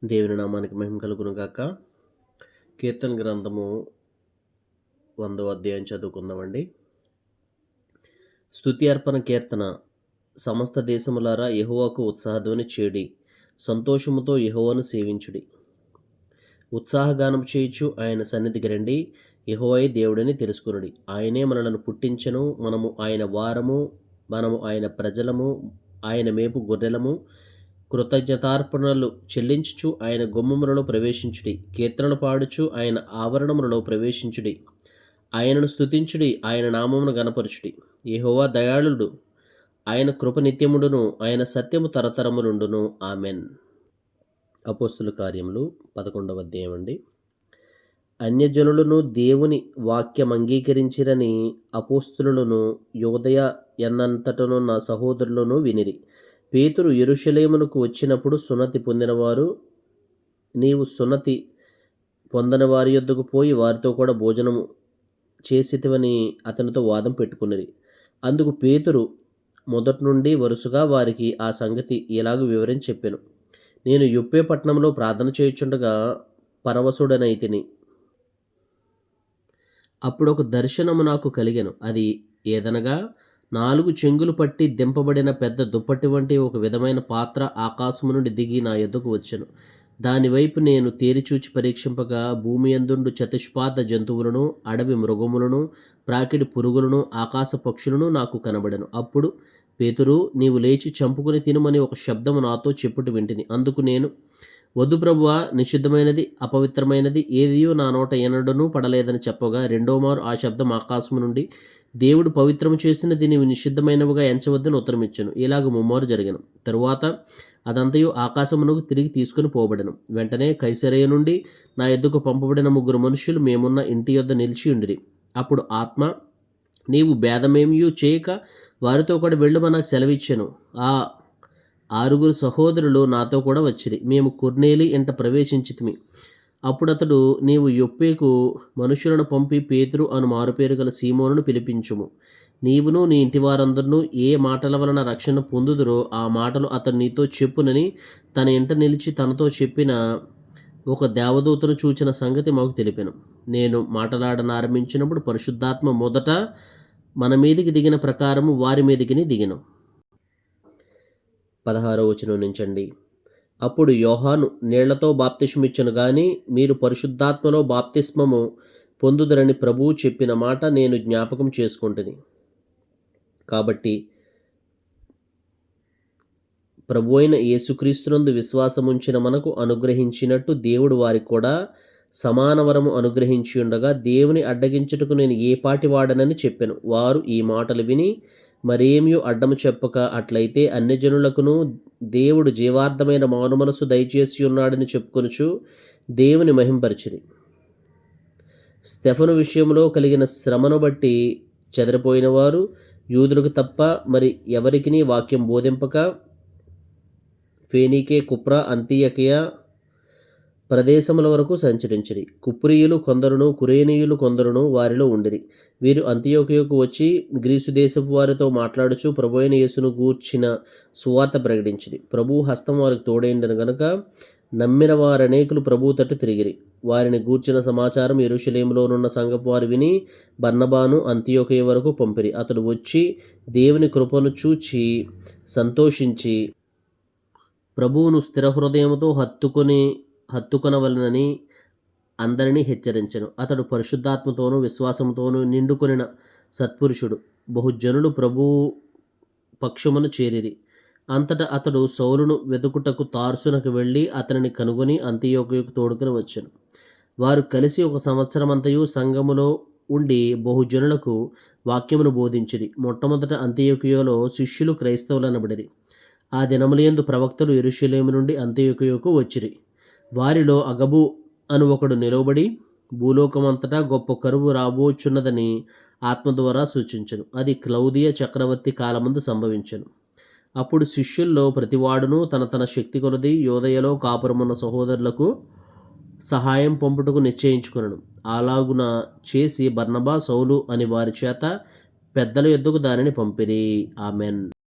దేవుని నామానికి మహిమ కలుగును గాక. కీర్తన గ్రంథము 100వ అధ్యాయం చదువుకుందామండి. స్తుతి అర్పణ కీర్తన. సమస్త దేశములారా యెహోవాకు ఉత్సాహధ్వని చేయుడి, సంతోషముతో యెహోవాను సేవించుడి. ఉత్సాహగానం చేయుచు ఆయన సన్నిధికి రండి, యెహోవాయే దేవుడని తెలుసుకొనుడి. ఆయనే మనలను పుట్టించెను, మనము ఆయన వారము, మనము ఆయన ప్రజలము, ఆయన మేపు గొర్రెలము. కృతజ్ఞతార్పణలు చెల్లించుచు ఆయన గుమ్మములలో ప్రవేశించుడి. కీర్తనలు పాడుచు ఆయన ఆవరణములలో ప్రవేశించుడి. ఆయనను స్తుతించుడి, ఆయన నామమును గణపరచుడి. యెహోవా దయాళుడు, ఆయన కృప నిత్యముండును, ఆయన సత్యము తరతరములుండును. ఆమెన్. అపోస్తుల కార్యములు 11వ అధ్యాయం అండి. అన్యజనులను దేవుని వాక్యం అంగీకరించిరని అపోస్తులులను యూదయ ఎన్నంతటనున్న సహోదరులను వినిరి. పేతురు యెరూషలేమునకు వచ్చినప్పుడు సున్నతి పొందినవారు, నీవు సున్నతి పొందని వారి యొద్దకు పోయి వారితో కూడా భోజనము చేసితివని అతనితో వాదం పెట్టుకునిరి. అందుకు పేతురు మొదటి నుండి వరుసగా వారికి ఆ సంగతి ఇలాగ వివరించి చెప్పెను. నేను యొప్పే పట్టణంలో ప్రార్థన చేయుచుండగా పరవశుడనైతిని. అప్పుడు ఒక దర్శనము నాకు కలిగెను. అది ఏదనగా 4 చెంగులు పట్టి దింపబడిన పెద్ద దుప్పటి వంటి ఒక విధమైన పాత్ర ఆకాశము నుండి దిగి నా యొద్దకు వచ్చెను. దాని వైపు నేను తేరిచూచి పరీక్షింపగా భూమి యందుండు చతుష్పాద జంతువులను, అడవి మృగములను, ప్రాకిడి పురుగులను, ఆకాశ పక్షులను నాకు కనబడెను. అప్పుడు పేతురు, నీవు లేచి చంపుకుని తినుమని ఒక శబ్దము నాతో చెప్పుట వింటిని. అందుకు నేను, వద్దు ప్రభువా, నిషిద్ధమైనది అపవిత్రమైనది ఏదియూ నా నోట ఎన్నడూనూ పడలేదని చెప్పగా, రెండో మారు ఆ శబ్దం ఆకాశము నుండి, దేవుడు పవిత్రము చేసినది నీవు నిషిద్ధమైనవిగా ఎంచవద్దని ఉత్తరమిచ్చెను. ఇలాగ ముమ్మారు జరిగెను. తరువాత అదంతయు ఆకాశమునకు తిరిగి తీసుకుని పోబడెను. వెంటనే కైసరయ నుండి నా యొద్దకు పంపబడిన 3 మనుష్యులు మేమున్న ఇంటి యొద్ద నిలిచి ఉండిరి. అప్పుడు ఆత్మ, నీవు భేదమేమియూ చేయక వారితో కూడా వెళ్ళుమని నాకు సెలవిచ్చెను. ఆ 6 సహోదరులు నాతో కూడా వచ్చిరి. మేము కొర్నేలి ఇంట ప్రవేశించితిమి. అప్పుడతడు, నీవు యొప్పేకు మనుషులను పంపి పేతురు అను మారుపేరు గల సీమోనును పిలిపించుము. నీవును నీ ఇంటి వారందరూ ఏ మాటల వలన రక్షణ పొందుదురో ఆ మాటలు అతడు నీతో చెప్పునని తన ఇంట నిలిచి తనతో చెప్పిన ఒక దేవదూతను చూచిన సంగతి మాకు తెలిపెను. నేను మాటలాడనారంభించినప్పుడు పరిశుద్ధాత్మ మొదట మన మీదికి దిగిన ప్రకారము వారి మీదికి దిగెను. 16వ వచనం నుంచండి. అప్పుడు యోహాను నీళ్లతో బాప్తిస్మమిచ్చెను గాని మీరు పరిశుద్ధాత్మలో బాప్తిస్మము పొందుదరని ప్రభువు చెప్పిన మాట నేను జ్ఞాపకం చేసుకొంటిని. కాబట్టి ప్రభు అయిన యేసుక్రీస్తునందు విశ్వాసముంచిన మనకు అనుగ్రహించినట్టు దేవుడు వారికి కూడా సమాన వరము అనుగ్రహించి ఉండగా, దేవుని అడ్డగించుటకు నేను ఏ పాటి వాడనని చెప్పెను. వారు ఈ మాటలు విని మరేమియో అడ్డము చెప్పక, అట్లయితే అన్యజనులకును దేవుడు జీవార్థమైన మారు మనసు దయచేసి ఉన్నాడని చెప్పుకొనుచు దేవుని మహింపరిచిరి. స్తెఫను విషయంలో కలిగిన శ్రమను బట్టి చెదరిపోయిన వారు యూదులకు తప్ప మరి ఎవరికిని వాక్యం బోధింపక ఫేనీకే, కుప్ర, అంతియకియ ప్రదేశముల వరకు సంచరించిరి. కుప్రియులు కొందరును, కురేనీయులు కొందరును వారిలో ఉండిరి. వీరు అంతియోకియకు వచ్చి గ్రీసు దేశపు వారితో మాట్లాడుచు ప్రభువైన యేసును గూర్చిన సువార్త ప్రకటించిరి. ప్రభువు హస్తం వారికి తోడైండెను గనుక నమ్మిన వారనేకులు ప్రభువు తట్టు తిరిగిరి. వారిని గూర్చిన సమాచారం యెరూషలేములోనున్న సంఘపు వారు విని బర్నబాను అంతియోకియ వరకు పంపిరి. అతడు వచ్చి దేవుని కృపను చూచి సంతోషించి ప్రభువును స్థిర హృదయముతో హత్తుకొనవలనని అందరినీ హెచ్చరించెను. అతడు పరిశుద్ధాత్మతోనూ విశ్వాసముతోనూ నిండుకొనిన సత్పురుషుడు. బహుజనులు ప్రభువు పక్షమును చేరిరి. అంతటా అతడు సౌలును వెతుకుటకు తార్సునకు వెళ్ళి అతనిని కనుగొని అంతియోకియకు తోడుకుని వచ్చెను. వారు కలిసి 1 సంవత్సరమంతయు సంఘములో ఉండి బహుజనులకు వాక్యమును బోధించిరి. మొట్టమొదట అంతియోకియలో శిష్యులు క్రైస్తవులనబడిరి. ఆ దినములయందు ప్రవక్తలు యెరూషలేము నుండి అంతియోకియకు వచ్చిరి. వారిలో అగబు అను ఒకడు నిలవబడి భూలోకమంతటా గొప్ప కరువు రాబోచున్నదని ఆత్మ ద్వారా సూచించెను. అది క్లౌదియ చక్రవర్తి కాలమందు సంభవించెను. అప్పుడు శిష్యుల్లో ప్రతివాడును తన తన శక్తి కొలది యూదయలో కాపురమున్న సహోదరులకు సహాయం పంపుటకు నిశ్చయించుకొనెను. అలాగున చేసి బర్నబా, సౌలు అని వారి చేత పెద్దల యొద్దకు దానిని పంపిరి. ఆమెన్.